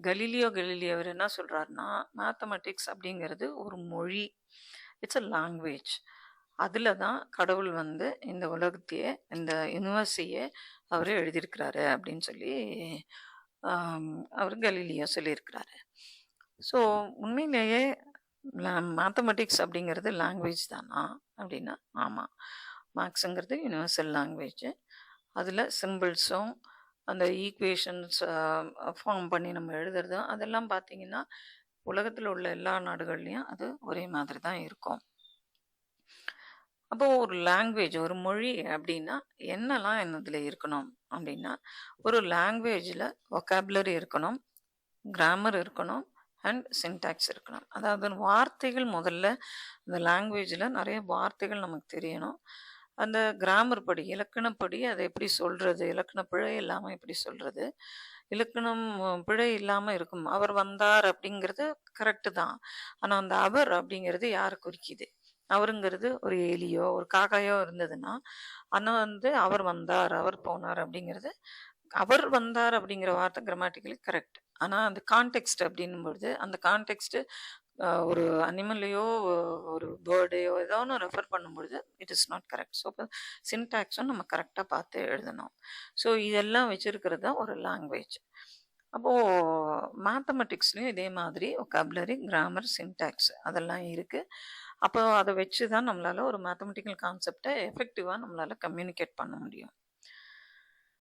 Galileo அவர் என்ன சொல்றாருன்னா, mathematics அப்படிங்கிறது ஒரு மொழி. It's a language. அதில தான் கடவுள் வந்து இந்த உலகத்தையே, இந்த யுனிவர்ஸையே அவரு எழுதியிருக்கிறாரு அப்படின்னு சொல்லி ஆம், அவரு கலீலியோ சொல்லியிருக்கிறாரு. ஸோ உண்மையிலேயே மேத்தமேட்டிக்ஸ் அப்படிங்கிறது லாங்குவேஜ் தானா? அப்படின்னா, ஆமா. மேக்ஸுங்கிறது யுனிவர்சல் லாங்குவேஜ். அதில சிம்பிள்ஸும், அந்த ஈக்குவேஷன்ஸ் ஃபார்ம் பண்ணி நம்ம எழுதுறதும், அதெல்லாம் பார்த்தீங்கன்னா, உலகத்தில உள்ள எல்லா நாடுகள்லயும் அது ஒரே மாதிரி தான் இருக்கும். அப்போ ஒரு லாங்குவேஜ், ஒரு மொழி அப்படின்னா, என்னலாம் அதில இருக்கணும் அப்படின்னா, ஒரு லாங்குவேஜில வொக்காபுலரி இருக்கணும், கிராமர் இருக்கணும் அண்ட் சின்டாக்ஸ் இருக்கணும். அதாவது வார்த்தைகள் முதல்ல அந்த லாங்குவேஜில நெறைய வார்த்தைகள் நமக்கு தெரியணும். அந்த கிராமர் படி, இலக்கணப்படி அத எப்படி சொல்றது? இலக்கண பிழை இல்லாம எப்படி சொல்றது? இலக்கணம் பிழை இல்லாம இருக்கும். அவர் வந்தார் அப்படிங்கிறது கரெக்ட்டு தான். ஆனா அந்த அவர் அப்படிங்கிறது யார குறிக்கிது? அவருங்கிறது ஒரு எலியோ, ஒரு காக்காயோ இருந்ததுன்னா, ஆனா வந்து அவர் வந்தார், அவர் போனார் அப்படிங்கிறது அவர் வந்தார் அப்படிங்கிற வார்த்தை கிராமட்டிக்கலி கரெக்ட். ஆனா அந்த கான்டெக்ஸ்ட் அப்படின்னும்பொழுது, அந்த கான்டெக்ஸ்ட் ஒரு அனிமலையோ, ஒரு பேர்டையோ ஏதோ ஒண்ணு ரெஃபர் பண்ணும்பொழுது, it is not correct. So, அப்ப சின்டாக்ஸும் நம்ம கரெக்ட்டா பார்த்து எழுதணும். ஸோ, இதெல்லாம் வச்சிருக்கிறது தான் ஒரு லாங்குவேஜ். அப்போ மேத்தமெட்டிக்ஸ்லயும் இதே மாதிரி வொக்காபுலரி, கிராமர், சின்டாக்ஸ் அதெல்லாம் இருக்கு. அப்போ அத வச்சு தான் நம்மளால ஒரு மேத்தமெட்டிக்கல் கான்செப்ட்ட எஃபெக்டிவா நம்மளால கம்யூனிகேட் பண்ண முடியும்.